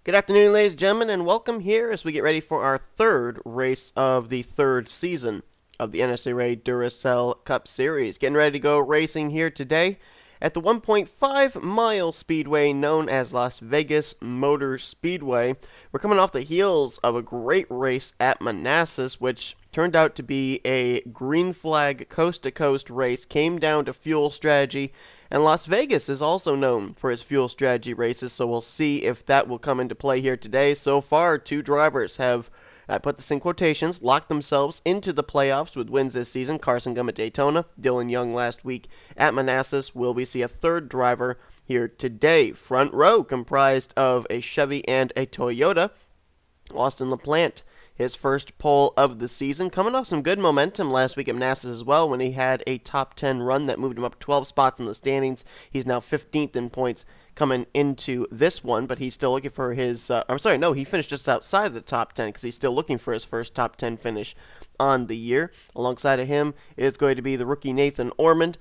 Good afternoon, ladies and gentlemen, and welcome here as we get ready for our third race of the third season of the NNSCRA Duracell Cup Series. Getting ready to go racing here today at the 1.5-mile speedway known as Las Vegas Motor Speedway. We're coming off the heels of a great race at Manassas, which turned out to be a green flag coast-to-coast race, came down to fuel strategy, and Las Vegas is also known for its fuel strategy races, so we'll see if that will come into play here today. So far, two drivers have, I put this in quotations, locked themselves into the playoffs with wins this season. Carson Gum at Daytona, Dylan Young last week at Manassas. Will we see a third driver here today? Front row comprised of a Chevy and a Toyota. Austin LaPlante, his first pole of the season, coming off some good momentum last week at Manassas as well when he had a top 10 run that moved him up 12 spots in the standings. He's now 15th in points coming into this one, but he's still looking for his, he finished just outside of the top 10 because he's still looking for his first top 10 finish on the year. Alongside of him is going to be the rookie N Ormond.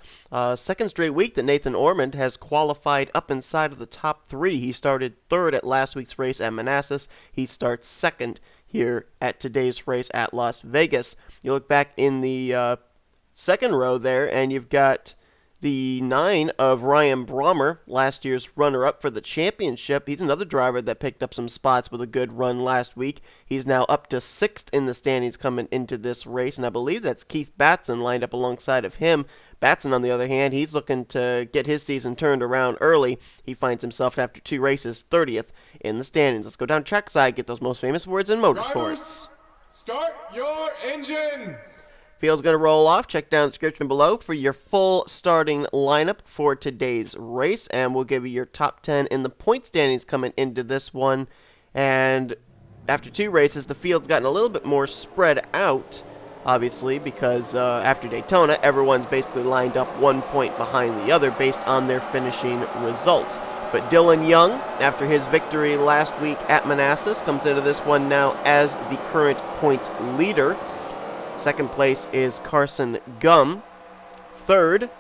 Second straight week that N Ormond has qualified up inside of the top 3. He started third at last week's race at Manassas. He starts second here at today's race at Las Vegas. You look back in the second row there, and you've got the 9 of R Brommer, last year's runner-up for the championship. He's another driver that picked up some spots with a good run last week. He's now up to 6th in the standings coming into this race, and I believe that's K Batson lined up alongside of him. Batson, on the other hand, he's looking to get his season turned around early. He finds himself, after 2 races, 30th in the standings. Let's go down trackside, get those most famous words in motorsports. Drivers, start your engines! Field's going to roll off. Check down the description below for your full starting lineup for today's race, and we'll give you your top 10 in the point standings coming into this one. And after 2 races, the field's gotten a little bit more spread out, obviously, because after Daytona, everyone's basically lined up 1 point behind the other based on their finishing results. But Dylan Young, after his victory last week at Manassas, comes into this one now as the current points leader. Second place is Carson Gum. Third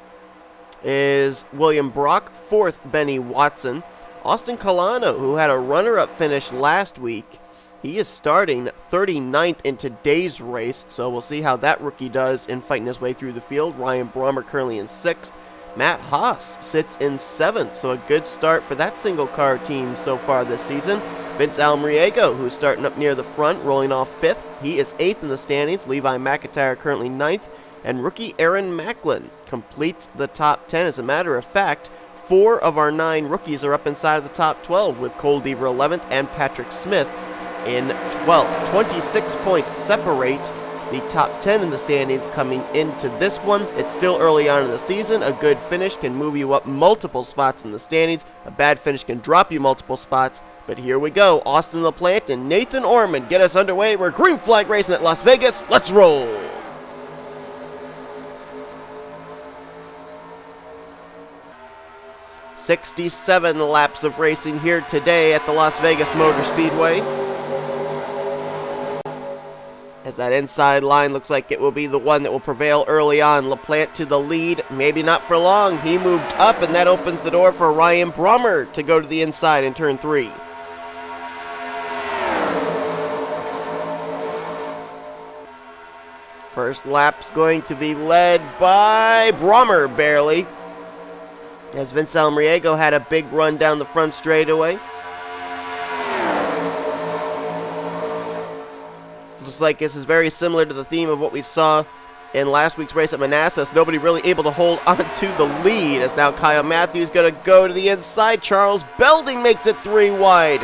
is William Brock. Fourth, Benny Watson. Austin Colano, who had a runner-up finish last week, he is starting 39th in today's race, so we'll see how that rookie does in fighting his way through the field. R Brommer currently in 6th. M Haas sits in 7th, so a good start for that single-car team so far this season. V Almariego, who's starting up near the front, rolling off 5th. He is 8th in the standings. Levi McIntire currently 9th. And rookie R Macklin completes the top 10. As a matter of fact, 4 of our 9 rookies are up inside of the top 12, with J Deaver 11th and Patrick Smith in 12th. 26 points separate the top 10 in the standings coming into this one. It's still early on in the season. A good finish can move you up multiple spots in the standings. A bad finish can drop you multiple spots. But here we go. Austin LaPlante and N Ormond get us underway. We're green flag racing at Las Vegas. Let's roll. "67 laps of racing here today at the Las Vegas Motor Speedway. As that inside line looks like it will be the one that will prevail early on. LaPlante to the lead, maybe not for long. He moved up, and that opens the door for R Brommer to go to the inside in turn 3. First lap's going to be led by Brommer, barely, as V Almariego had a big run down the front straightaway. Looks like this is very similar to the theme of what we saw in last week's race at Manassas. Nobody really able to hold on to the lead, as now K Mathews going to go to the inside. Charles Belding makes it 3 wide.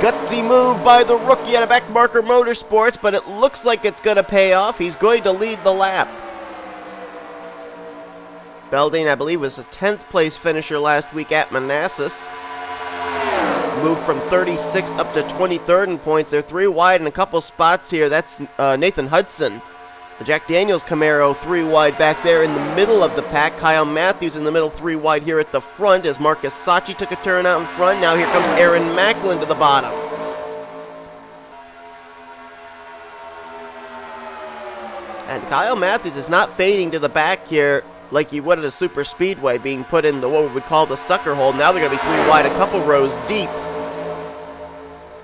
Gutsy move by the rookie out of Backmarker Motorsports, but it looks like it's going to pay off. He's going to lead the lap. Belding, I believe, was a 10th place finisher last week at Manassas. Moved from 36th up to 23rd in points. They're 3 wide in a couple spots here. That's N Hudson. The Jack Daniels Camaro 3 wide back there in the middle of the pack. K Mathews in the middle, 3 wide here at the front as M Saatchi took a turn out in front. Now here comes R Macklin to the bottom. And K Mathews is not fading to the back here like you would at a super speedway, being put in the what we would call the sucker hole. Now they're going to be 3 wide, a couple rows deep.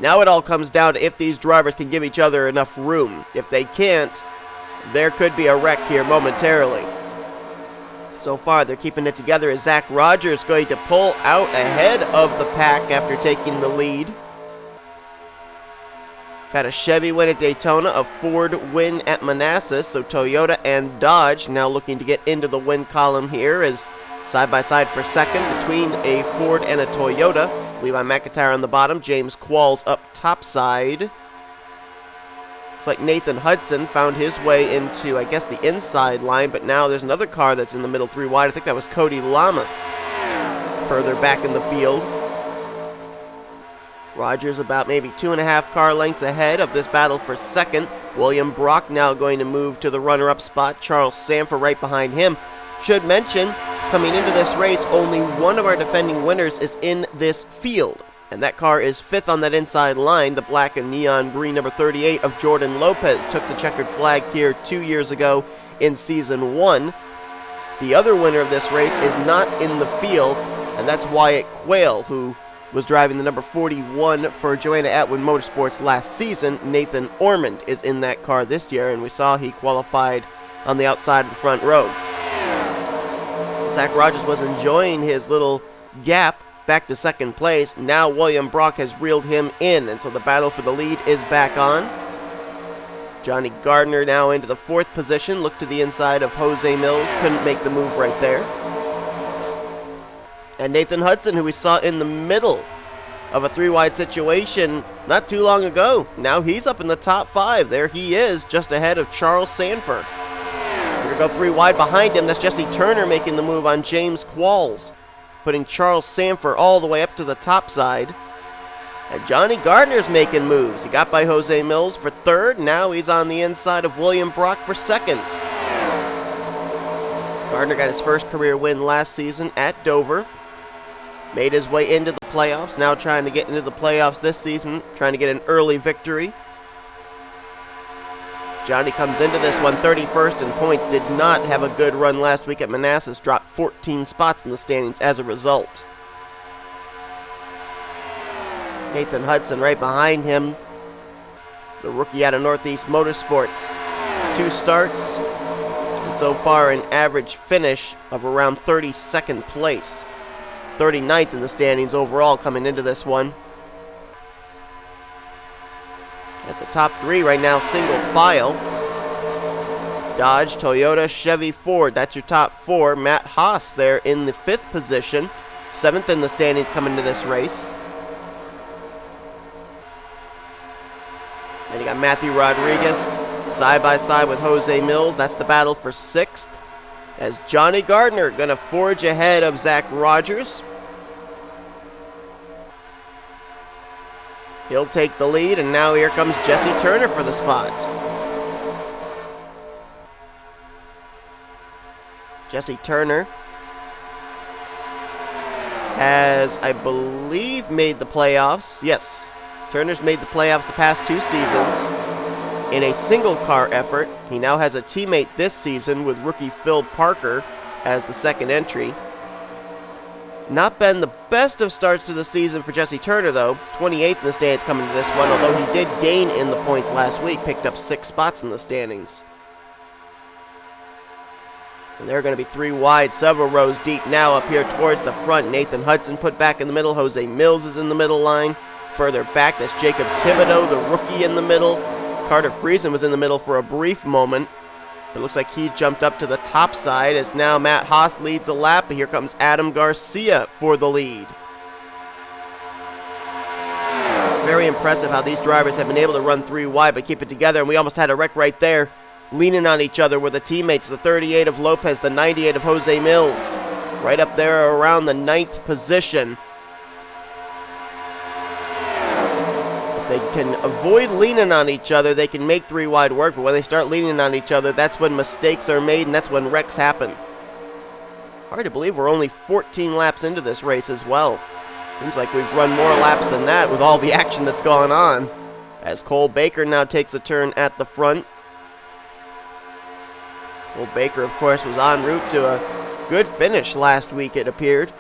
Now it all comes down to if these drivers can give each other enough room. If they can't, there could be a wreck here momentarily. So far, they're keeping it together as Zach Rogers going to pull out ahead of the pack after taking the lead. We've had a Chevy win at Daytona, a Ford win at Manassas, so Toyota and Dodge now looking to get into the win column here as side-by-side for second between a Ford and a Toyota. Levi McIntyre on the bottom, J Qualls up topside. Looks like Nathan Hudson found his way into, I guess, the inside line, but now there's another car that's in the middle 3 wide. I think that was J Llamas further back in the field. Rogers about maybe 2.5 car lengths ahead of this battle for second. William Brock now going to move to the runner-up spot. Charles Sandfer right behind him. Should mention, coming into this race, only one of our defending winners is in this field. And that car is 5th on that inside line. The black and neon green number 38 of Jordan Lopez took the checkered flag here 2 years ago in Season 1. The other winner of this race is not in the field, and that's Wyatt Quayle, who was driving the number 41 for Joanna Atwood Motorsports last season. Nathan Ormond is in that car this year, and we saw he qualified on the outside of the front row. Zach Rogers was enjoying his little gap back to second place. Now William Brock has reeled him in, and so the battle for the lead is back on. J Gardner now into the 4th position. Look to the inside of J Millz. Couldn't make the move right there. And Nathan Hudson, who we saw in the middle of a 3-wide situation not too long ago. Now he's up in the top 5. There he is, just ahead of Charles Sandfer. We're going to go 3 wide behind him. That's Jesse Turner making the move on J Qualls, putting Charles Sandfer all the way up to the top side. And J Gardner's making moves. He got by J Millz for 3rd. Now he's on the inside of William Brock for 2nd. Gardner got his first career win last season at Dover. Made his way into the playoffs. Now trying to get into the playoffs this season. Trying to get an early victory. Johnny comes into this one 31st in points. Did not have a good run last week at Manassas. Dropped 14 spots in the standings as a result. Nathan Hudson right behind him. The rookie out of Northeast Motorsports. 2 starts. And so far an average finish of around 32nd place. 39th in the standings overall coming into this one. As the top 3 right now single file. Dodge, Toyota, Chevy, Ford. That's your top 4. Matt Haas there in the 5th position. 7th in the standings coming into this race. And you got Matthew Rodriguez side by side with J Millz. That's the battle for 6th. As J Gardner going to forge ahead of Zach Rogers. He'll take the lead, and now here comes Jesse Turner for the spot. Jesse Turner has, I believe, made the playoffs. Yes, Turner's made the playoffs the past 2 seasons in a single car effort. He now has a teammate this season with rookie Phil Parker as the 2nd entry. Not been the best of starts to the season for Jesse Turner, though. 28th in the standings coming to this one, although he did gain in the points last week. Picked up 6 spots in the standings. And they're going to be 3 wide, several rows deep now up here towards the front. Nathan Hudson put back in the middle. J Millz is in the middle line. Further back, that's Jacob Thibodeaux, the rookie, in the middle. Carter Friesen was in the middle for a brief moment. It looks like he jumped up to the top side as now Matt Haas leads a lap. And here comes Adam Garcia for the lead. Very impressive how these drivers have been able to run 3 wide but keep it together. And we almost had a wreck right there. Leaning on each other were the teammates. The 38 of Lopez, the 98 of J Millz. Right up there around the 9th position. They can avoid leaning on each other. They can make 3 wide work, but when they start leaning on each other, that's when mistakes are made, and that's when wrecks happen. Hard to believe we're only 14 laps into this race as well. Seems like we've run more laps than that with all the action that's gone on. As Cole Baker now takes a turn at the front. Cole Baker, of course, was en route to a good finish last week, it appeared.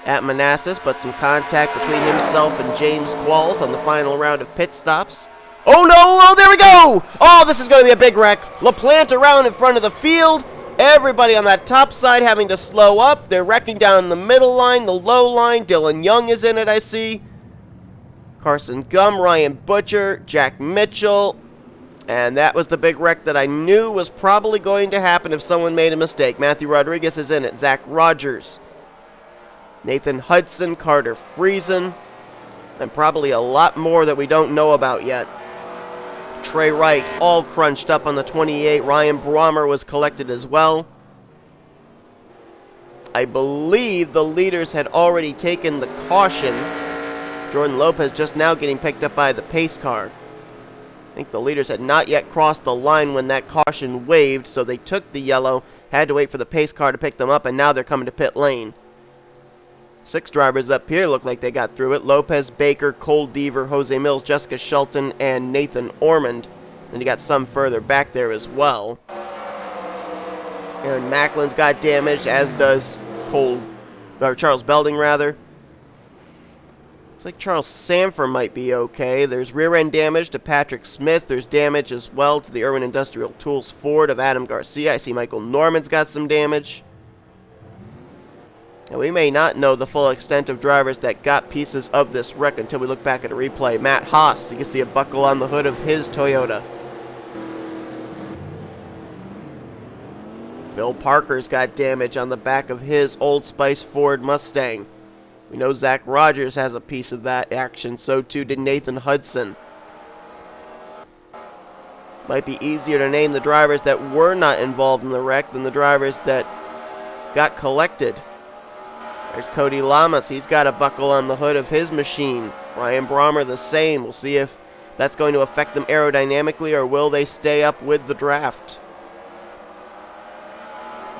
at Manassas, but some contact between himself and J Qualls on the final round of pit stops. Oh no, oh there we go! Oh, this is going to be a big wreck. LaPlante around in front of the field. Everybody on that top side having to slow up. They're wrecking down the middle line, the low line. Dylan Young is in it, I see. Carson Gum, Ryan Butcher, Jack Mitchell. And that was the big wreck that I knew was probably going to happen if someone made a mistake. Matthew Rodriguez is in it. Zach Rogers, Nathan Hudson, Carter Friesen, and probably a lot more that we don't know about yet. T Wright all crunched up on the 28. Ryan Brommer was collected as well. I believe the leaders had already taken the caution. Jordan Lopez just now getting picked up by the pace car. I think the leaders had not yet crossed the line when that caution waved, so they took the yellow, had to wait for the pace car to pick them up, and now they're coming to pit lane. 6 drivers up here look like they got through it. Lopez, Baker, Cole Deaver, J Millz, Jessica Shelton, and N Ormond. And you got some further back there as well. Aaron Macklin's got damaged, as does Charles Belding, rather. Looks like Charles Sandfer might be okay. There's rear end damage to Patrick Smith. There's damage as well to the Irwin Industrial Tools Ford of Adam Garcia. I see Michael Norman's got some damage. And we may not know the full extent of drivers that got pieces of this wreck until we look back at a replay. Matt Haas, you can see a buckle on the hood of his Toyota. Phil Parker's got damage on the back of his Old Spice Ford Mustang. We know Zach Rogers has a piece of that action, so too did Nathan Hudson. Might be easier to name the drivers that were not involved in the wreck than the drivers that got collected. There's Cody Llamas. He's got a buckle on the hood of his machine. Ryan Brommer the same. We'll see if that's going to affect them aerodynamically or will they stay up with the draft.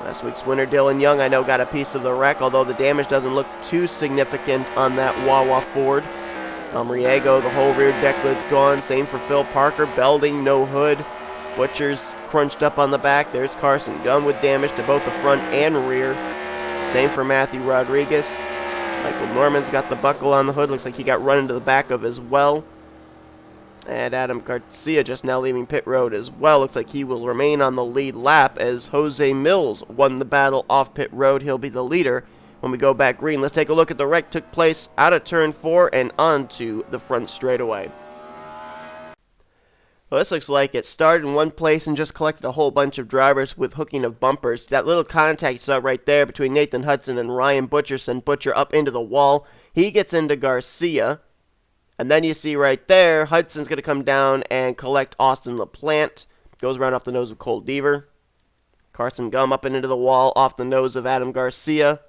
Last week's winner, Dylan Young, I know got a piece of the wreck, although the damage doesn't look too significant on that Wawa Ford. Almariego, the whole rear deck lid's gone. Same for Phil Parker. Belding, no hood. Butcher's crunched up on the back. There's Carson Gum with damage to both the front and rear. Same for Matthew Rodriguez. Michael Norman's got the buckle on the hood. Looks like he got run into the back of as well. And Adam Garcia just now leaving pit road as well. Looks like he will remain on the lead lap as J Millz won the battle off pit road. He'll be the leader when we go back green. Let's take a look at the wreck. Took place out of turn 4 and onto the front straightaway. Well, this looks like it started in one place and just collected a whole bunch of drivers with hooking of bumpers. That little contact you saw right there between Nathan Hudson and Ryan Butcher sent Butcher up into the wall. He gets into Garcia. And then you see right there, Hudson's going to come down and collect Austin LaPlante. Goes around off the nose of Cole Deaver. Carson Gum up and into the wall off the nose of Adam Garcia.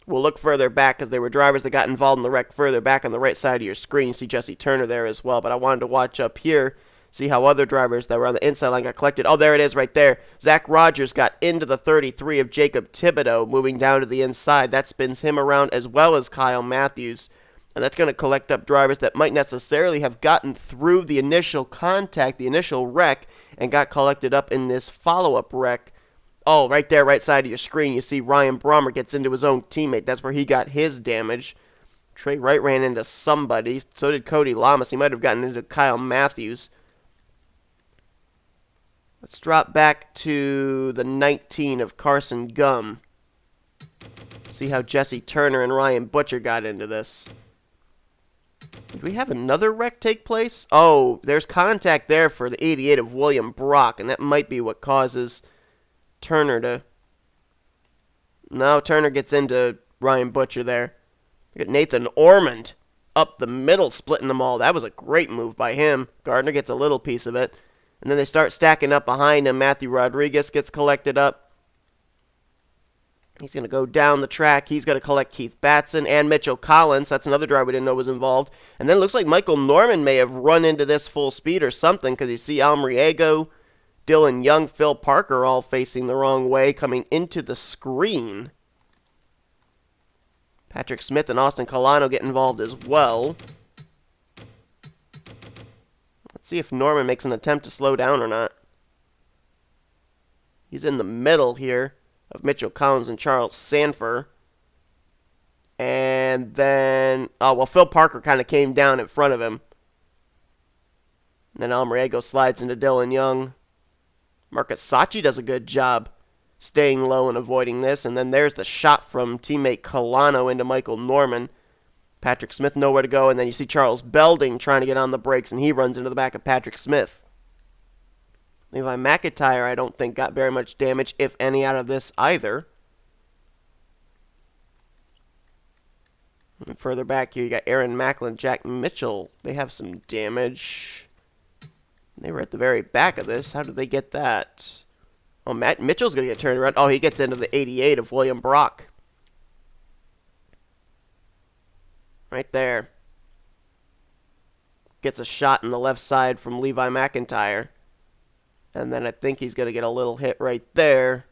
We'll look further back because there were drivers that got involved in the wreck further back on the right side of your screen. You see Jesse Turner there as well, but I wanted to watch up here. See how other drivers that were on the inside line got collected. Oh, there it is right there. Zach Rogers got into the 33 of Jacob Thibodeaux, moving down to the inside. That spins him around as well as K Mathews. And that's going to collect up drivers that might necessarily have gotten through the initial contact, the initial wreck, and got collected up in this follow-up wreck. Oh, right there, right side of your screen, you see Ryan Brommer gets into his own teammate. That's where he got his damage. T Wright ran into somebody. So did Cody Llamas. He might have gotten into K Mathews. Let's drop back to the 19 of Carson Gum. See how Jesse Turner and Ryan Butcher got into this. Did we have another wreck take place? Oh, there's contact there for the 88 of William Brock, and that might be what causes Turner to... No, Turner gets into Ryan Butcher there. We got N Ormond up the middle, splitting them all. That was a great move by him. Gardner gets a little piece of it. And then they start stacking up behind him. Matthew Rodriguez gets collected up. He's going to go down the track. He's going to collect Keith Batson and Mitchell Collins. That's another driver we didn't know was involved. And then it looks like Michael Norman may have run into this full speed or something because you see Almariego, Dylan Young, Phil Parker all facing the wrong way coming into the screen. Patrick Smith and Austin Colano get involved as well. Let's see if Norman makes an attempt to slow down or not. He's in the middle here of Mitchell Collins and Charles Sandfer. And then, oh, well, Phil Parker kind of came down in front of him. And then Almariego slides into Dylan Young. M Saatchi does a good job staying low and avoiding this. And then there's the shot from teammate Colano into Michael Norman. Patrick Smith nowhere to go. And then you see Charles Belding trying to get on the brakes, and he runs into the back of Patrick Smith. Levi McIntyre, I don't think, got very much damage, if any, out of this either. And further back here, you got Aaron Macklin, Jack Mitchell. They have some damage. They were at the very back of this. How did they get that? Oh, Matt Mitchell's going to get turned around. Oh, he gets into the 88 of William Brock. Right there. Gets a shot in the left side from Levi McIntyre. And then I think he's going to get a little hit right there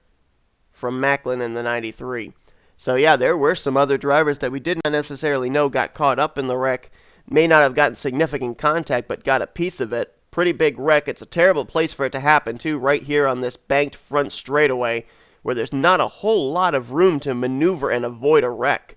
from Macklin in the 93. So, yeah, there were some other drivers that we did not necessarily know got caught up in the wreck. May not have gotten significant contact, but got a piece of it. Pretty big wreck. It's a terrible place for it to happen, too, right here on this banked front straightaway where there's not a whole lot of room to maneuver and avoid a wreck.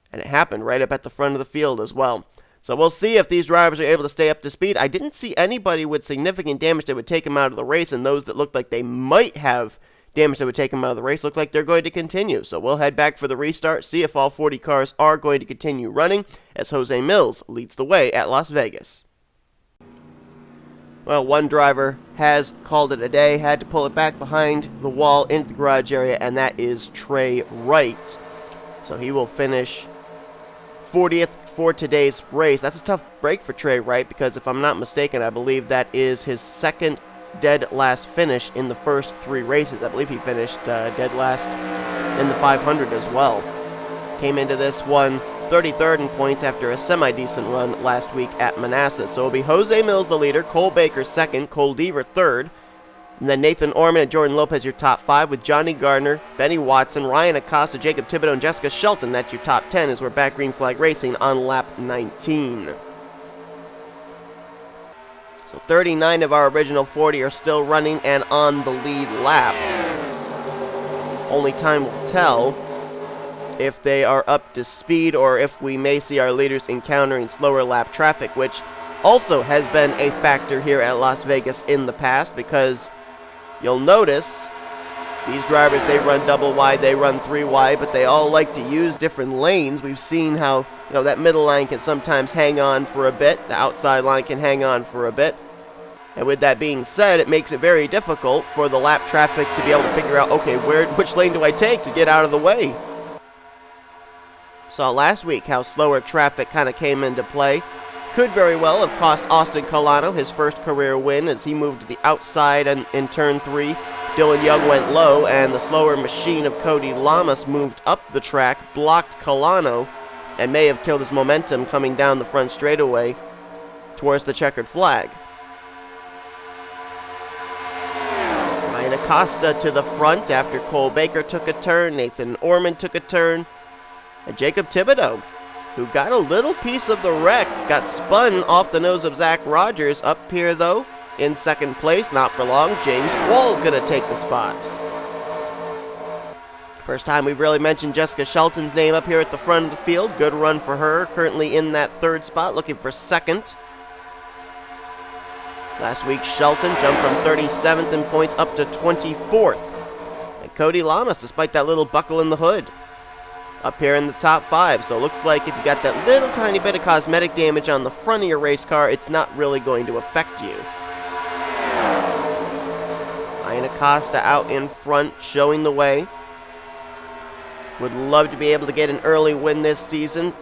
And it happened right up at the front of the field as well. So we'll see if these drivers are able to stay up to speed. I didn't see anybody with significant damage that would take them out of the race, and those that looked like they might have damage that would take them out of the race look like they're going to continue. So we'll head back for the restart, see if all 40 cars are going to continue running, as J Millz leads the way at Las Vegas. Well, one driver has called it a day, had to pull it back behind the wall into the garage area, and that is T Wright. So he will finish 40th for today's race. That's a tough break for T Wright because if I'm not mistaken, I believe that is his second dead last finish in the first 3 races. I believe he finished dead last in the 500 as well. Came into this one 33rd in points after a semi-decent run last week at Manassas. So it'll be J Millz the leader, Cole Baker second, J Deaver third, and then N Ormond and Jordan Lopez your top 5 with J Gardner, Benny Watson, R Acosta, Jacob Thibodeaux, and J Shelton. That's your top 10 as we're back green flag racing on lap 19. So 39 of our original 40 are still running and on the lead lap. Only time will tell if they are up to speed or if we may see our leaders encountering slower lap traffic, which also has been a factor here at Las Vegas in the past, because you'll notice these drivers, they run double wide, they run 3 wide, but they all like to use different lanes. We've seen how, that middle line can sometimes hang on for a bit, the outside line can hang on for a bit. And with that being said, it makes it very difficult for the lap traffic to be able to figure out, okay, which lane do I take to get out of the way? Saw last week how slower traffic kind of came into play. Could very well have cost Austin Colano his first career win as he moved to the outside in turn 3. Dylan Young went low, and the slower machine of Cody Llamas moved up the track, blocked Colano, and may have killed his momentum coming down the front straightaway towards the checkered flag. N Acosta to the front after Cole Baker took a turn, N Ormond took a turn, and Jacob Thibodeaux, who got a little piece of the wreck, got spun off the nose of Zach Rogers. Up here, though, in second place, not for long, J Qualls going to take the spot. First time we've really mentioned J Shelton's name up here at the front of the field. Good run for her, currently in that 3rd spot, looking for 2nd. Last week, Shelton jumped from 37th in points up to 24th. And Cody Llamas, despite that little buckle in the hood, up here in the top 5. So it looks like if you got that little tiny bit of cosmetic damage on the front of your race car, it's not really going to affect you. N Acosta out in front, showing the way. Would love to be able to get an early win this season,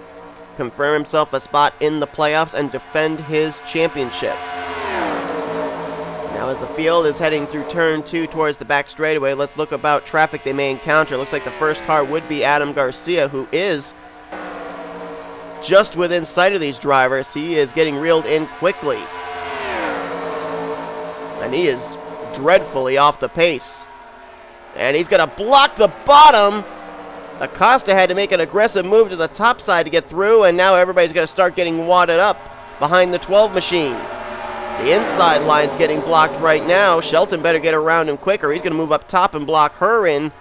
confirm himself a spot in the playoffs, and defend his championship. Now as the field is heading through turn 2 towards the back straightaway, let's look about traffic they may encounter. Looks like the first car would be Adam Garcia, who is just within sight of these drivers. He is getting reeled in quickly, and he is dreadfully off the pace. And he's going to block the bottom. Acosta had to make an aggressive move to the top side to get through, and now everybody's going to start getting wadded up behind the 12 machine. The inside line's getting blocked right now. Shelton better get around him quicker. He's going to move up top and block her in.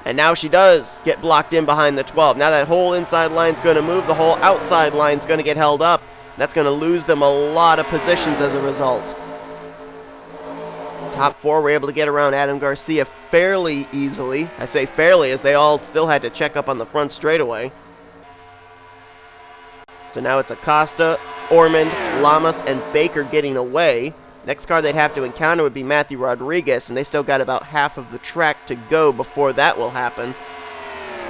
And now she does get blocked in behind the 12. Now that whole inside line's going to move. The whole outside line's going to get held up. That's going to lose them a lot of positions as a result. Top 4 were able to get around Adam Garcia fairly easily. I say fairly as they all still had to check up on the front straightaway. So now it's Acosta, Ormond, Llamas, and Baker getting away. Next car they'd have to encounter would be Matthew Rodriguez, and they still got about half of the track to go before that will happen.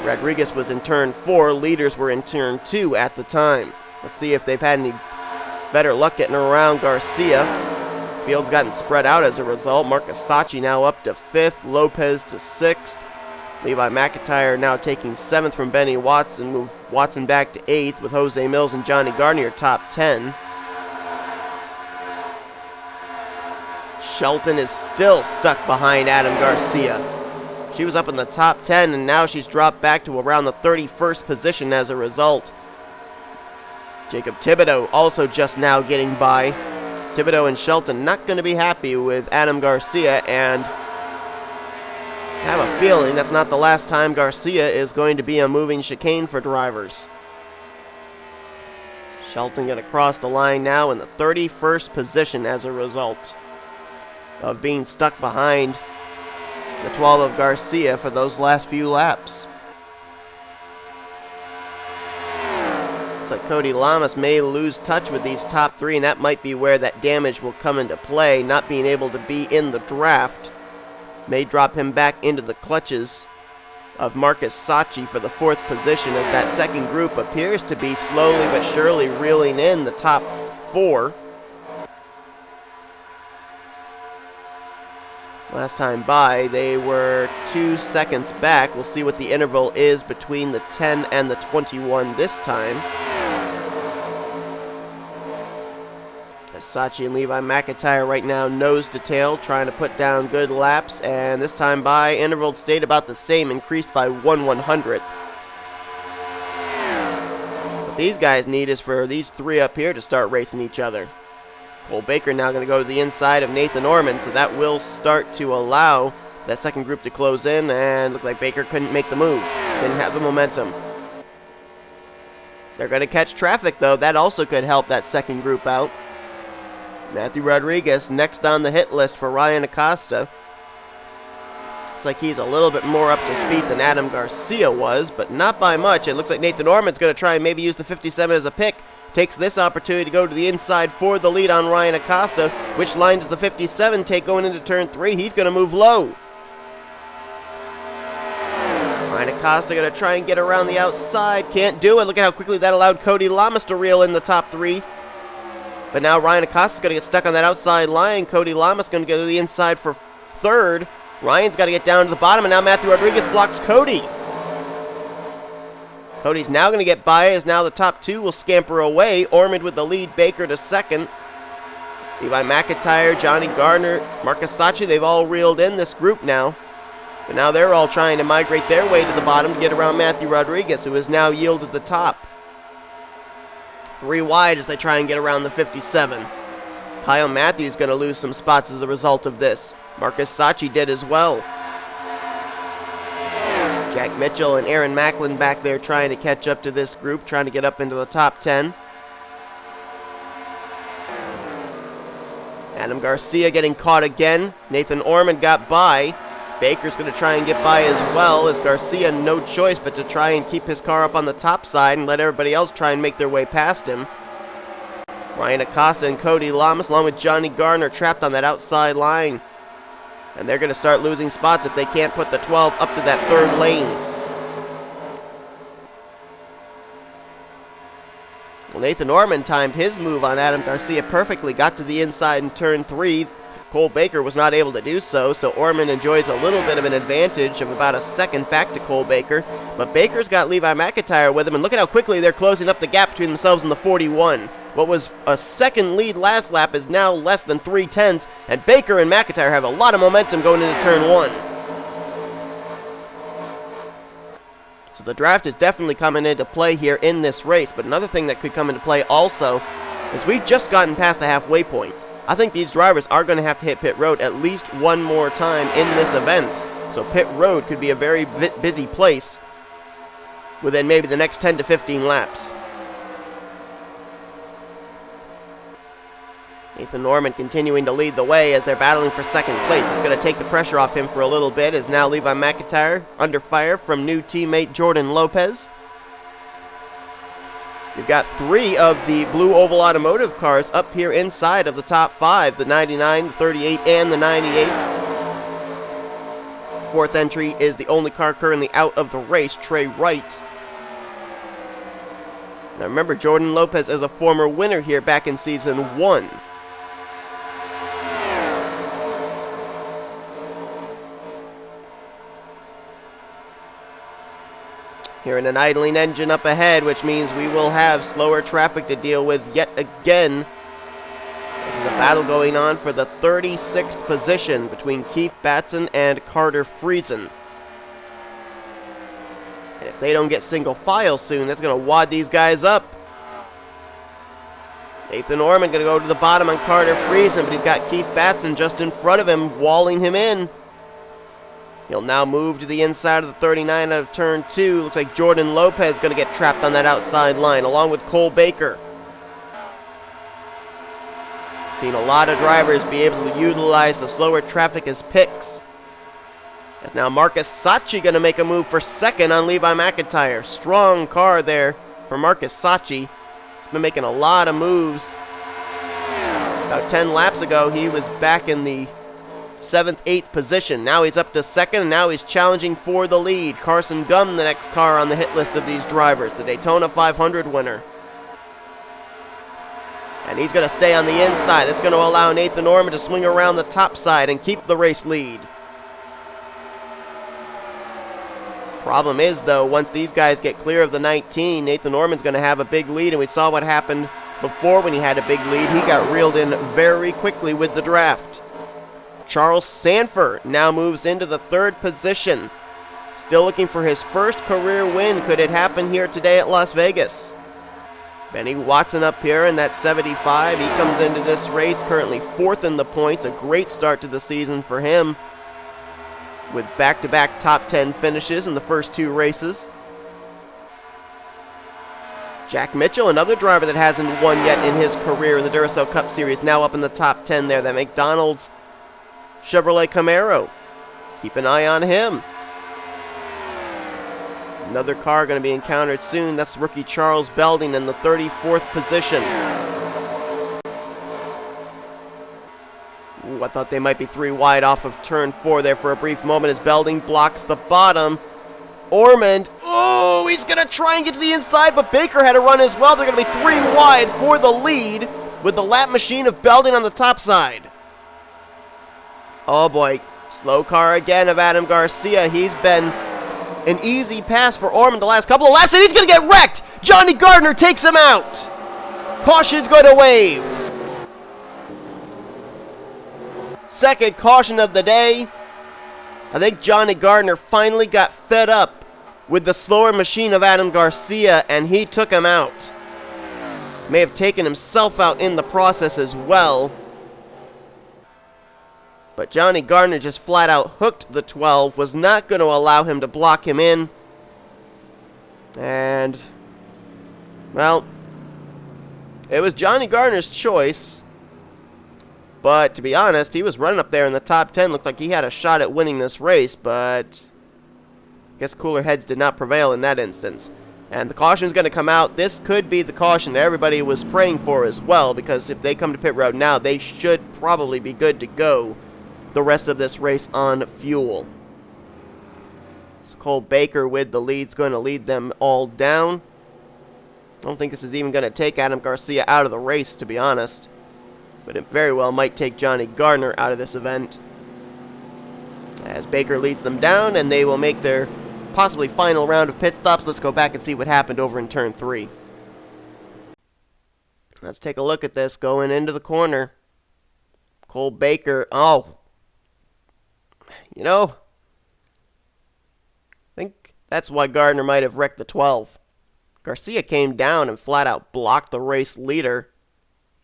Rodriguez was in turn 4, leaders were in turn 2 at the time. Let's see if they've had any better luck getting around Garcia. Field's gotten spread out as a result. M Saatchi now up to 5th, Lopes to 6th. Levi McIntyre now taking 7th from Benny Watson, move Watson back to 8th with J Millz and J Gardner top 10. Shelton is still stuck behind Adam Garcia. She was up in the top 10 and now she's dropped back to around the 31st position as a result. Jacob Thibodeaux also just now getting by. Thibodeaux and Shelton not going to be happy with Adam Garcia, and I have a feeling that's not the last time Garcia is going to be a moving chicane for drivers. Shelton going to cross the line now in the 31st position as a result of being stuck behind the 12 of Garcia for those last few laps. Looks like Cody Llamas may lose touch with these top 3, and that might be where that damage will come into play. Not being able to be in the draft may drop him back into the clutches of M Saatchi for the 4th position, as that second group appears to be slowly but surely reeling in the top 4. Last time by, they were 2 seconds back. We'll see what the interval is between the 10 and the 21 this time. As Saatchi and Levi McIntyre right now nose to tail, trying to put down good laps, and this time by, interval stayed about the same, increased by 1/100th. What these guys need is for these 3 up here to start racing each other. Cole Baker now going to go to the inside of N Ormond, so that will start to allow that second group to close in, and looked like Baker couldn't make the move. Didn't have the momentum. They're going to catch traffic, though. That also could help that second group out. Matthew Rodriguez next on the hit list for R Acosta. Looks like he's a little bit more up to speed than Adam Garcia was, but not by much. It looks like N Ormond's going to try and maybe use the 57 as a pick. Takes this opportunity to go to the inside for the lead on R Acosta. Which line does the 57 take going into turn 3? He's going to move low. R Acosta going to try and get around the outside. Can't do it. Look at how quickly that allowed Cody Llamas to reel in the top 3. But now R Acosta's going to get stuck on that outside line. Cody Llamas going to go to the inside for 3rd. Ryan's got to get down to the bottom, and now Matthew Rodriguez blocks Cody. Cody's now going to get by, as now the top 2 will scamper away. Ormond with the lead, Baker to 2nd. Levi McIntyre, J Gardner, M Saatchi, they've all reeled in this group now. But now they're all trying to migrate their way to the bottom to get around Matthew Rodriguez, who has now yielded the top. 3 wide as they try and get around the 57. Kyle Mathews going to lose some spots as a result of this. M Saatchi did as well. Jack Mitchell and Aaron Macklin back there trying to catch up to this group, trying to get up into the top 10. Adam Garcia getting caught again. N Ormond got by. Baker's going to try and get by as well, as Garcia no choice but to try and keep his car up on the top side and let everybody else try and make their way past him. R Acosta and Cody Llamas, along with J Gardner, trapped on that outside line. And they're going to start losing spots if they can't put the 12 up to that 3rd lane. Well, N Ormond timed his move on Adam Garcia perfectly, got to the inside in turn 3. Cole Baker was not able to do so, so Ormond enjoys a little bit of an advantage of about a second back to Cole Baker. But Baker's got Levi McIntyre with him, and look at how quickly they're closing up the gap between themselves and the 41. What was a second lead last lap is now less than 3/10, and Baker and McIntyre have a lot of momentum going into turn 1. So the draft is definitely coming into play here in this race, but another thing that could come into play also is we've just gotten past the halfway point. I think these drivers are going to have to hit pit road at least one more time in this event. So pit road could be a very busy place within maybe the next 10 to 15 laps. N Ormond continuing to lead the way as they're battling for second place. It's going to take the pressure off him for a little bit as now Levi McIntyre under fire from new teammate Jordan Lopes. You've got 3 of the Blue Oval Automotive cars up here inside of the top 5, the 99, the 38, and the 98. Fourth entry is the only car currently out of the race, T Wright. Now remember, Jordan Lopes is a former winner here back in Season 1. Hearing an idling engine up ahead, which means we will have slower traffic to deal with yet again. This is a battle going on for the 36th position between K Batson and K Friesen. And if they don't get single file soon, that's going to wad these guys up. N Ormond going to go to the bottom on K Friesen, but he's got K Batson just in front of him, walling him in. He'll now move to the inside of the 39 out of turn 2. Looks like Jordan Lopes is going to get trapped on that outside line, along with Cole Baker. Seen a lot of drivers be able to utilize the slower traffic as picks. As now M Saatchi going to make a move for second on Levi McIntyre. Strong car there for M Saatchi. He's been making a lot of moves. About 10 laps ago, he was back in the 7th, 8th position. Now he's up to second, and now he's challenging for the lead. Carson Gum, the next car on the hit list of these drivers, the Daytona 500 winner. And he's going to stay on the inside. That's going to allow N Ormond to swing around the top side and keep the race lead. Problem is, though, once these guys get clear of the 19, N Ormond's going to have a big lead, and we saw what happened before when he had a big lead. He got reeled in very quickly with the draft. J Sandfer now moves into the 3rd position. Still looking for his first career win. Could it happen here today at Las Vegas? Benny Watson up here in that 75. He comes into this race currently 4th in the points. A great start to the season for him, with back-to-back top 10 finishes in the first 2 races. Jack Mitchell, another driver that hasn't won yet in his career in the Duracell Cup Series, now up in the top 10 there. That McDonald's Chevrolet Camaro. Keep an eye on him. Another car going to be encountered soon. That's rookie Charles Belding in the 34th position. Ooh, I thought they might be 3 wide off of turn 4 there for a brief moment as Belding blocks the bottom. Ormond, oh, he's going to try and get to the inside, but Baker had a run as well. They're going to be 3 wide for the lead with the lap machine of Belding on the top side. Oh boy, slow car again of Adam Garcia. He's been an easy pass for Ormond the last couple of laps, and he's going to get wrecked. J Gardner takes him out. Caution's going to wave. Second caution of the day. I think J Gardner finally got fed up with the slower machine of Adam Garcia, and he took him out. May have taken himself out in the process as well. But J Gardner just flat out hooked the 12, was not going to allow him to block him in. And, well, it was J Gardner's choice. But to be honest, he was running up there in the top 10. Looked like he had a shot at winning this race, but I guess cooler heads did not prevail in that instance. And the caution is going to come out. This could be the caution that everybody was praying for as well, because if they come to pit road now, they should probably be good to go the rest of this race on fuel. It's Cole Baker with the lead. It's going to lead them all down. I don't think this is even going to take Adam Garcia out of the race, to be honest. But it very well might take J Gardner out of this event, as Baker leads them down, and they will make their possibly final round of pit stops. Let's go back and see what happened over in turn 3. Let's take a look at this going into the corner. Cole Baker, oh, you know, I think that's why Gardner might have wrecked the 12. Garcia came down and flat out blocked the race leader,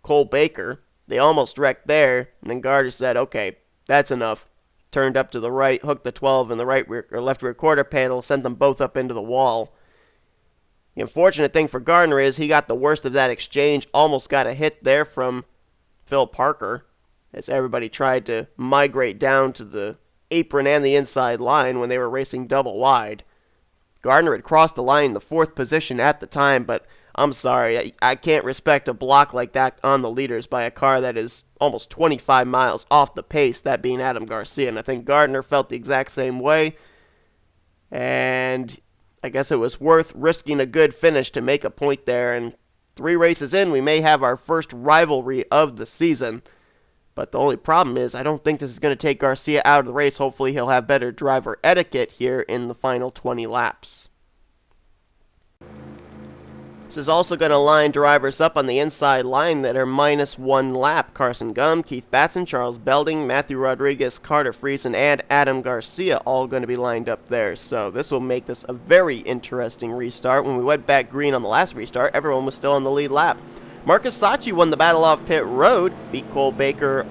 Cole Baker. They almost wrecked there, and then Gardner said, okay, that's enough. turned up to the right, hooked the 12 in the right rear, or left rear quarter panel, sent them both up into the wall. The unfortunate thing for Gardner is he got the worst of that exchange, almost got a hit there from Phil Parker, as everybody tried to migrate down to the apron and the inside line when they were racing double wide. Gardner had crossed the line in the 4th position at the time, but I'm sorry, I can't respect a block like that on the leaders by a car that is almost 25 miles off the pace, that being Adam Garcia. And I think Gardner felt the exact same way. And I guess it was worth risking a good finish to make a point there. And 3 races in, we may have our first rivalry of the season. But the only problem is I don't think this is going to take Garcia out of the race. Hopefully he'll have better driver etiquette here in the final 20 laps. This is also going to line drivers up on the inside line that are -1 lap. Carson Gum, Keith Batson, Charles Belding, Matthew Rodriguez, Carter Friesen, and Adam Garcia all going to be lined up there. So this will make this a very interesting restart. When we went back green on the last restart, everyone was still on the lead lap. Marcus Saatchi won the battle off pit road, beat Cole Baker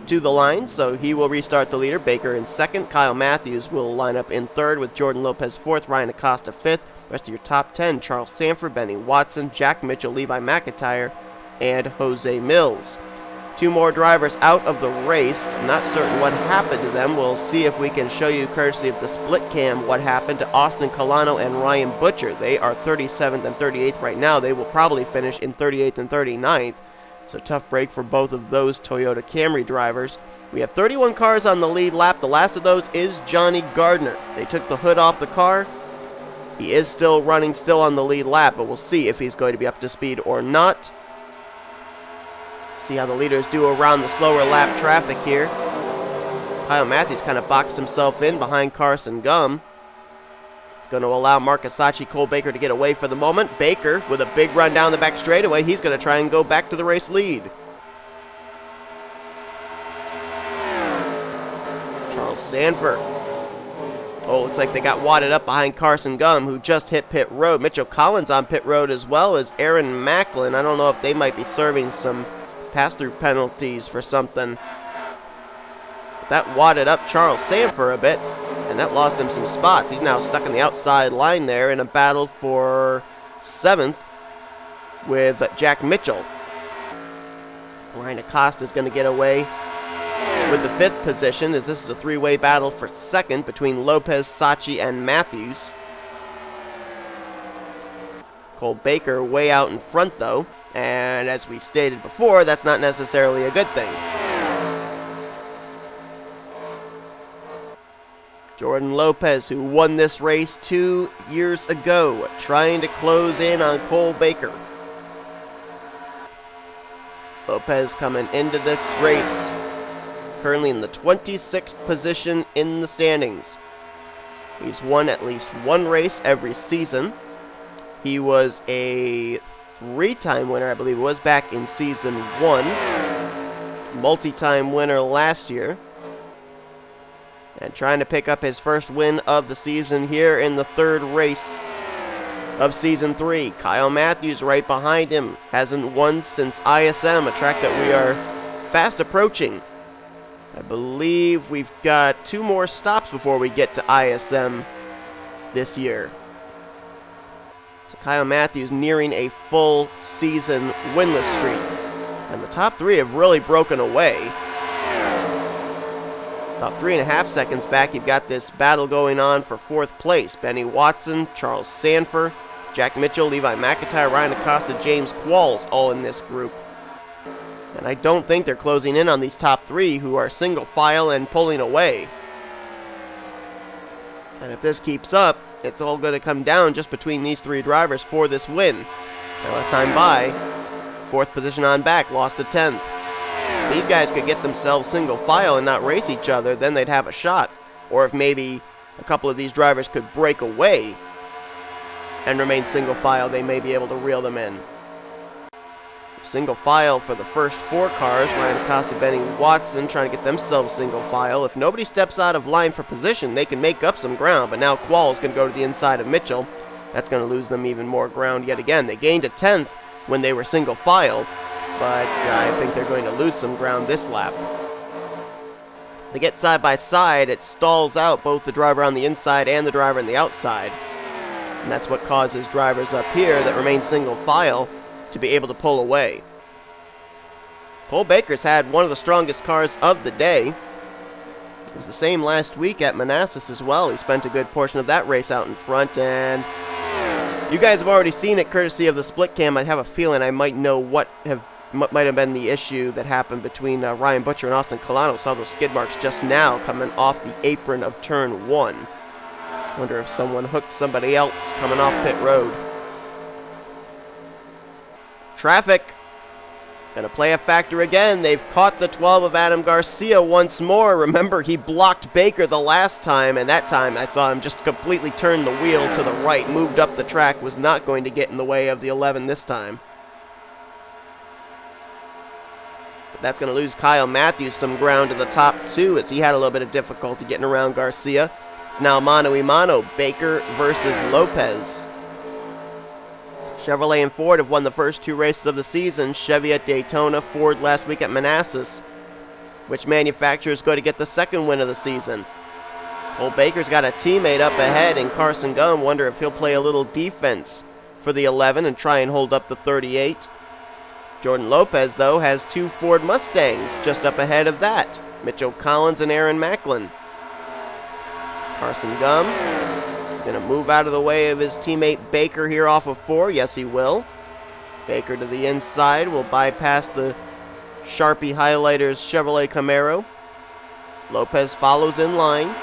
to the line, so he will restart the leader. Baker in 2nd. Kyle Mathews will line up in 3rd with Jordan Lopes 4th, Ryan Acosta 5th. Rest of your top 10, Charles Sandfer, Benny Watson, Jack Mitchell, Levi McIntyre, and J Millz. 2 more drivers out of the race. I'm not certain what happened to them. We'll see if we can show you, courtesy of the split cam, what happened to Austin Colano and Ryan Butcher. They are 37th and 38th right now. They will probably finish in 38th and 39th. So tough break for both of those Toyota Camry drivers. We have 31 cars on the lead lap. The last of those is Johnny Gardner. They took the hood off the car. He is still running, still on the lead lap, but we'll see if he's going to be up to speed or not. See how the leaders do around the slower lap traffic here. Kyle Mathews kind of boxed himself in behind Carson Gum. It's going to allow Marcus Saatchi, Cole Baker to get away for the moment. Baker with a big run down the back straightaway. He's going to try and go back to the race lead. Charles Sandfer. Oh, looks like they got wadded up behind Carson Gum, who just hit pit road. Mitchell Collins on pit road, as well as Aaron Macklin. I don't know if they might be serving some pass-through penalties for something. That wadded up Charles Sandfer a bit, and that lost him some spots. He's now stuck in the outside line there in a battle for 7th with Jack Mitchell. Ryan Acosta is going to get away with the 5th position, as this is a 3-way battle for 2nd between Lopez, Saatchi, and Mathews. Cole Baker way out in front, though, and as we stated before, that's not necessarily a good thing. Jordan Lopez, who won this race 2 years ago, trying to close in on Cole Baker. Lopez coming into this race currently in the 26th position in the standings. He's won at least 1 race every season. He was a 3-time winner, I believe it was, back in season 1. Multi-time winner last year. And trying to pick up his first win of the season here in the 3rd race of season 3. Kyle Mathews right behind him. Hasn't won since ISM, a track that we are fast approaching. I believe we've got 2 more stops before we get to ISM this year. So Kyle Mathews nearing a full season winless streak. And the top 3 have really broken away. About 3.5 seconds back, you've got this battle going on for 4th place. Benny Watson, Charles Sandfer, Jack Mitchell, Levi McIntyre, Ryan Acosta, J Qualls, all in this group. And I don't think they're closing in on these top 3 who are single file and pulling away. And if this keeps up, it's all going to come down just between these 3 drivers for this win. Now last time by, 4th position on back, lost to 10th. If these guys could get themselves single file and not race each other, then they'd have a shot. Or if maybe a couple of these drivers could break away and remain single file, they may be able to reel them in. Single file for the first 4 cars. Ryan Acosta, Benny Watson trying to get themselves single file. If nobody steps out of line for position, they can make up some ground. But now Qualls can go to the inside of Mitchell. That's going to lose them even more ground yet again. They gained a 10th when they were single file, but I think they're going to lose some ground this lap. They get side by side, it stalls out both the driver on the inside and the driver on the outside. And that's what causes drivers up here that remain single file to be able to pull away. Cole Baker's had one of the strongest cars of the day. It was the same last week at Manassas as well. He spent a good portion of that race out in front, and you guys have already seen it courtesy of the split cam. I have a feeling I might know what might have been the issue that happened between Ryan Butcher and Austin Colano. Saw those skid marks just now coming off the apron of turn 1. Wonder if someone hooked somebody else coming off pit road. Traffic gonna play a factor again. They've caught the 12 of Adam Garcia once more. Remember, he blocked Baker the last time, and that time I saw him just completely turn the wheel to the right, moved up the track, was not going to get in the way of the 11 this time. But that's going to lose Kyle Mathews some ground to the top 2 as he had a little bit of difficulty getting around Garcia. It's now mano a mano, Baker versus Lopes. Chevrolet and Ford have won the first 2 races of the season. Chevy at Daytona, Ford last week at Manassas. Which manufacturer is going to get the second win of the season? Cole Baker's got a teammate up ahead in Carson Gunn. Wonder if he'll play a little defense for the 11 and try and hold up the 38. Jordan Lopes, though, has 2 Ford Mustangs just up ahead of that. Mitchell Collins and Aaron Macklin. Carson Gunn is going to move out of the way of his teammate Baker here off of 4. Yes, he will. Baker to the inside will bypass the Sharpie Highlighters Chevrolet Camaro. Lopes follows in line.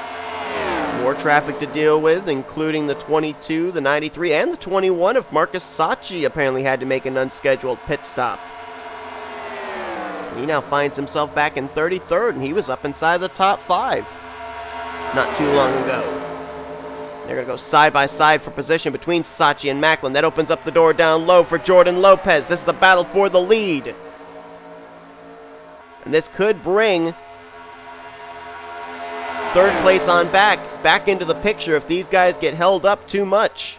More traffic to deal with, including the 22, the 93, and the 21 of Marcus Saatchi apparently had to make an unscheduled pit stop. He now finds himself back in 33rd, and he was up inside the top 5 not too long ago. They're going to go side by side for position between Saatchi and Macklin. That opens up the door down low for Jordan Lopes. This is the battle for the lead. And this could bring 3rd place on back into the picture if these guys get held up too much.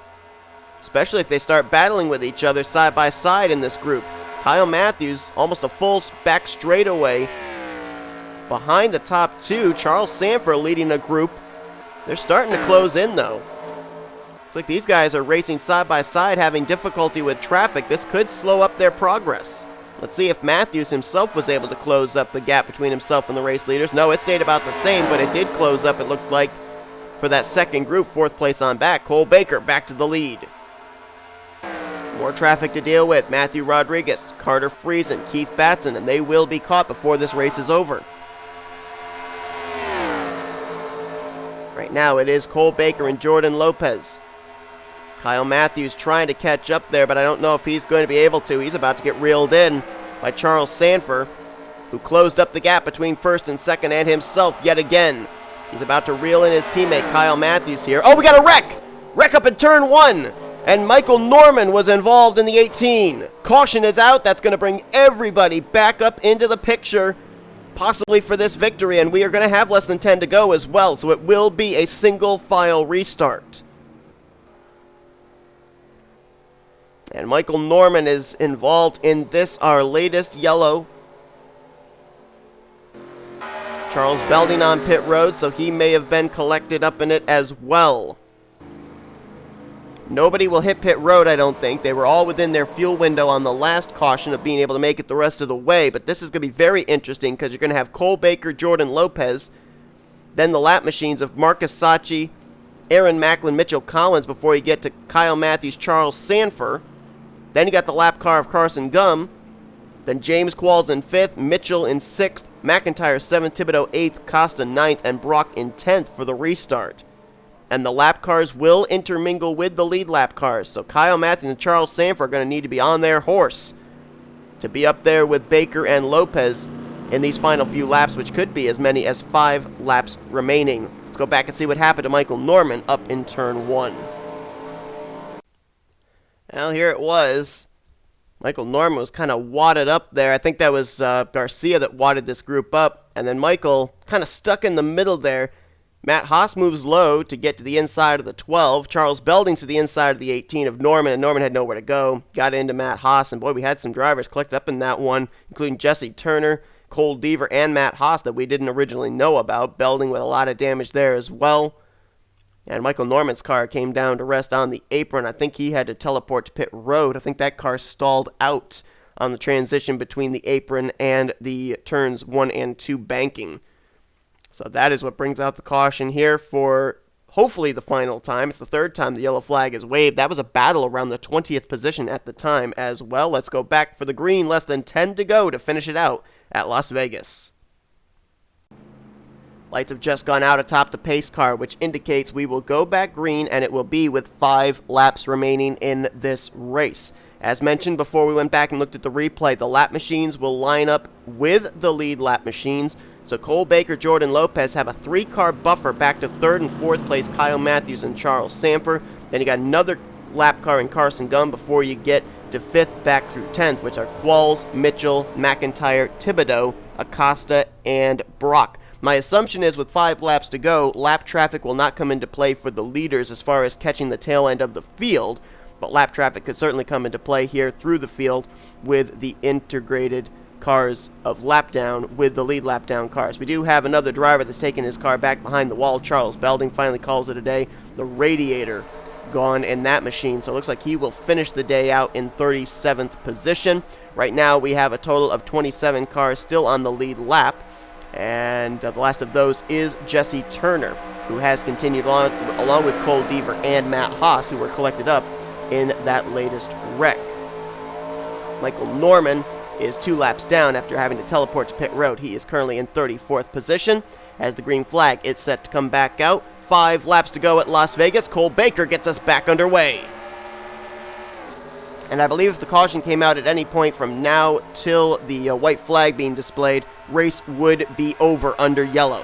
Especially if they start battling with each other side by side in this group. Kyle Mathews, almost a full back straightaway. Behind the top 2, Charles Sandfer leading a group. They're starting to close in, though. Looks like these guys are racing side by side, having difficulty with traffic. This could slow up their progress. Let's see if Mathews himself was able to close up the gap between himself and the race leaders. No, it stayed about the same, but it did close up, it looked like, for that second group. 4th place on back. Cole Baker back to the lead. More traffic to deal with. Matthew Rodriguez, Carter Friesen, Keith Batson, and they will be caught before this race is over. Right now it is Cole Baker and Jordan Lopes. Kyle Mathews trying to catch up there, but I don't know if he's going to be able to. He's about to get reeled in by Charles Sandfer, who closed up the gap between 1st and 2nd and himself yet again. He's about to reel in his teammate Kyle Mathews here. Oh, we got a wreck! Wreck up in turn 1! And Michael Norman was involved in the 18. Caution is out. That's going to bring everybody back up into the picture, possibly for this victory, and we are going to have less than 10 to go as well, so it will be a single file restart. And Michael Norman is involved in this, our latest yellow. Charles Belding on pit road, so he may have been collected up in it as well. Nobody will hit pit road, I don't think. They were all within their fuel window on the last caution of being able to make it the rest of the way. But this is going to be very interesting because you're going to have Cole Baker, Jordan Lopes, then the lap machines of Marcus Saatchi, Aaron Macklin, Mitchell Collins before you get to Kyle Mathews, Charles Sandfer. Then you got the lap car of Carson Gunn. Then James Qualls in 5th, Mitchell in 6th, McIntyre 7th, Thibodeaux 8th, Costa 9th, and Brock in 10th for the restart. And the lap cars will intermingle with the lead lap cars. So Kyle Mathews and Charles Sandfer are going to need to be on their horse to be up there with Baker and Lopes in these final few laps, which could be as many as 5 laps remaining. Let's go back and see what happened to Michael Norman up in turn 1. Well, here it was. Michael Norman was kind of wadded up there. I think that was Garcia that wadded this group up. And then Michael kind of stuck in the middle there. Matt Haas moves low to get to the inside of the 12. Charles Belding to the inside of the 18 of Norman, and Norman had nowhere to go. Got into Matt Haas, and boy, we had some drivers collected up in that one, including Jesse Turner, Cole Deaver and Matt Haas that we didn't originally know about. Belding with a lot of damage there as well. And Michael Norman's car came down to rest on the apron. I think he had to teleport to pit road. I think that car stalled out on the transition between the apron and the turns 1 and 2 banking. So that is what brings out the caution here for hopefully the final time. It's the third time the yellow flag is waved. That was a battle around the 20th position at the time as well. Let's go back for the green. Less than 10 to go to finish it out at Las Vegas. Lights have just gone out atop the pace car, which indicates we will go back green, and it will be with 5 laps remaining in this race. As mentioned before we went back and looked at the replay, the lap machines will line up with the lead lap machines. So Cole Baker, Jordan Lopez have a 3-car buffer back to 3rd and 4th place, Kyle Mathews and Charles Sandfer. Then you got another lap car in Carson Gunn before you get to 5th back through 10th, which are Qualls, Mitchell, McIntire, Thibodeaux, Acosta, and Brock. My assumption is with 5 laps to go, lap traffic will not come into play for the leaders as far as catching the tail end of the field, but lap traffic could certainly come into play here through the field with the integrated cars of lap down with the lead lap down cars. We do have another driver that's taking his car back behind the wall. Charles Belding finally calls it a day. The radiator gone in that machine, so it looks like he will finish the day out in 37th position. Right now we have a total of 27 cars still on the lead lap, and the last of those is Jesse Turner, who has continued on along with Cole Deaver and Matt Haas, who were collected up in that latest wreck. Michael Norman is 2 laps down after having to teleport to pit road. He is currently in 34th position. As the green flag is set to come back out, 5 laps to go at Las Vegas. Cole Baker gets us back underway. And I believe if the caution came out at any point from now till the white flag being displayed, race would be over under yellow.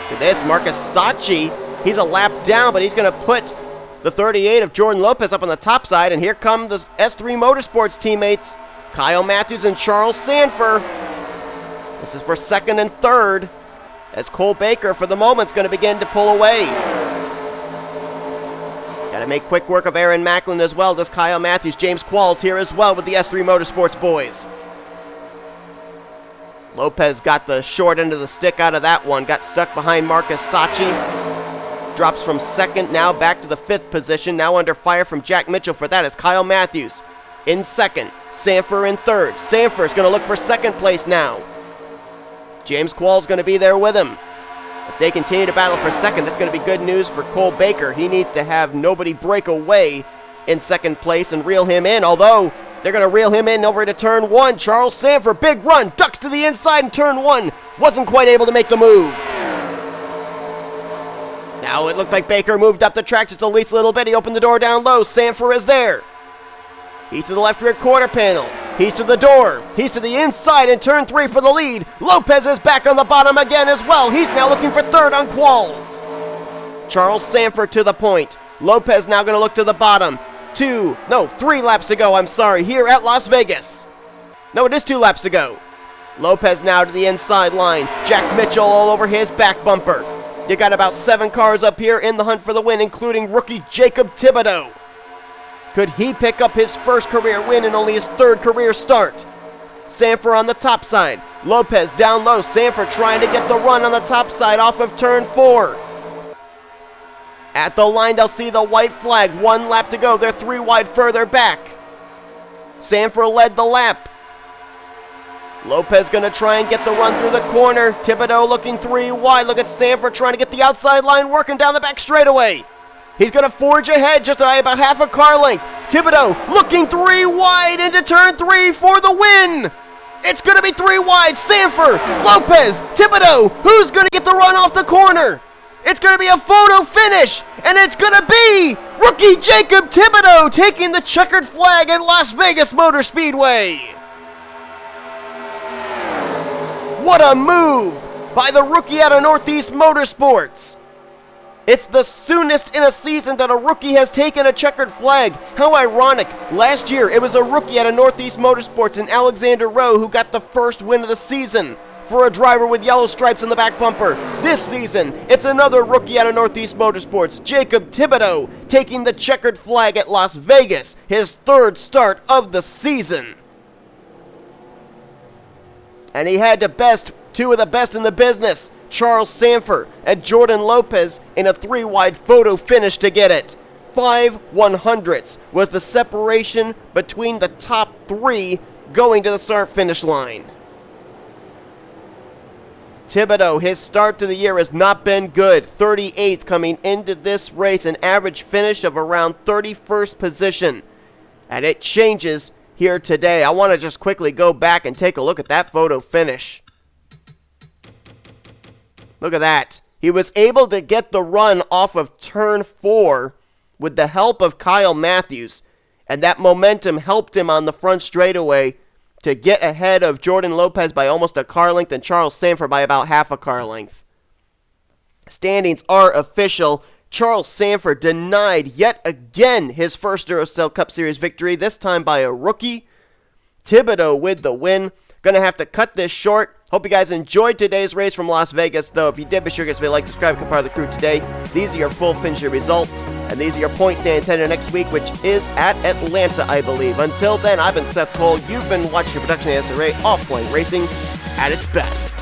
For this, Marcus Saatchi, he's a lap down, but he's going to put the 38 of Jordan Lopez up on the top side, and here come the S3 Motorsports teammates, Kyle Mathews and Charles Sandfer. This is for 2nd and 3rd, as Cole Baker, for the moment, is going to begin to pull away. Got to make quick work of Aaron Macklin as well. Does Kyle Mathews. J Qualls here as well with the S3 Motorsports boys. Lopez got the short end of the stick out of that one. Got stuck behind Marcus Saatchi. Drops from 2nd now back to the 5th position. Now under fire from Jack Mitchell for that is Kyle Mathews in 2nd. Sandfer in 3rd. Sandfer is going to look for 2nd place now. J Qualls going to be there with him. If they continue to battle for 2nd, that's going to be good news for Cole Baker. He needs to have nobody break away in 2nd place and reel him in, although they're going to reel him in over to turn 1. Charles Sandfer, big run, ducks to the inside in turn 1. Wasn't quite able to make the move. Now it looked like Baker moved up the track just at least a little bit. He opened the door down low. Sandfer is there. He's to the left rear quarter panel. He's to the door. He's to the inside in turn 3 for the lead. Lopez is back on the bottom again as well. He's now looking for 3rd on Qualls. Charles Sandfer to the point. Lopez now going to look to the bottom. 3 laps to go, here at Las Vegas. No, it is 2 laps to go. Lopez now to the inside line. Jack Mitchell all over his back bumper. You got about 7 cars up here in the hunt for the win, including rookie Jacob Thibodeaux. Could he pick up his first career win in only his 3rd career start? Sandfer on the top side. Lopez down low. Sandfer trying to get the run on the top side off of turn 4. At the line, they'll see the white flag. 1 lap to go. They're 3 wide further back. Sandfer led the lap. Lopez going to try and get the run through the corner. Thibodeaux looking 3 wide. Look at Sandfer trying to get the outside line working down the back straightaway. He's going to forge ahead just by about half a car length. Thibodeaux looking 3 wide into turn 3 for the win. It's going to be 3 wide. Sandfer, Lopez, Thibodeaux. Who's going to get the run off the corner? It's going to be a photo finish, and it's going to be rookie Jacob Thibodeaux taking the checkered flag at Las Vegas Motor Speedway. What a move by the rookie out of Northeast Motorsports. It's the soonest in a season that a rookie has taken a checkered flag. How ironic. Last year, it was a rookie out of Northeast Motorsports in Alexander Rowe who got the first win of the season for a driver with yellow stripes in the back bumper. This season, it's another rookie out of Northeast Motorsports, Jacob Thibodeaux, taking the checkered flag at Las Vegas, his 3rd start of the season. And he had two of the best in the business, Charles Sandfer and Jordan Lopes, in a 3-wide photo finish to get it. 5/100ths was the separation between the top 3 going to the start finish line. Thibodeaux, his start to the year has not been good. 38th coming into this race, an average finish of around 31st position. And it changes here today. I want to just quickly go back and take a look at that photo finish. Look at that. He was able to get the run off of turn 4 with the help of K Mathews, and that momentum helped him on the front straightaway to get ahead of Jordan Lopes by almost a car length and Charles Sandfer by about half a car length. Standings are official. Charles Sandfer denied yet again his first Duracell Cup Series victory, this time by a rookie. Thibodeaux with the win. Gonna have to cut this short. Hope you guys enjoyed today's race from Las Vegas, though. If you did, be sure to give us a like, subscribe, become part of the crew today. These are your full finisher results, and these are your point standings heading next week, which is at Atlanta, I believe. Until then, I've been Seth Cole. You've been watching your production of NNSCRA Off-Point Racing at its best.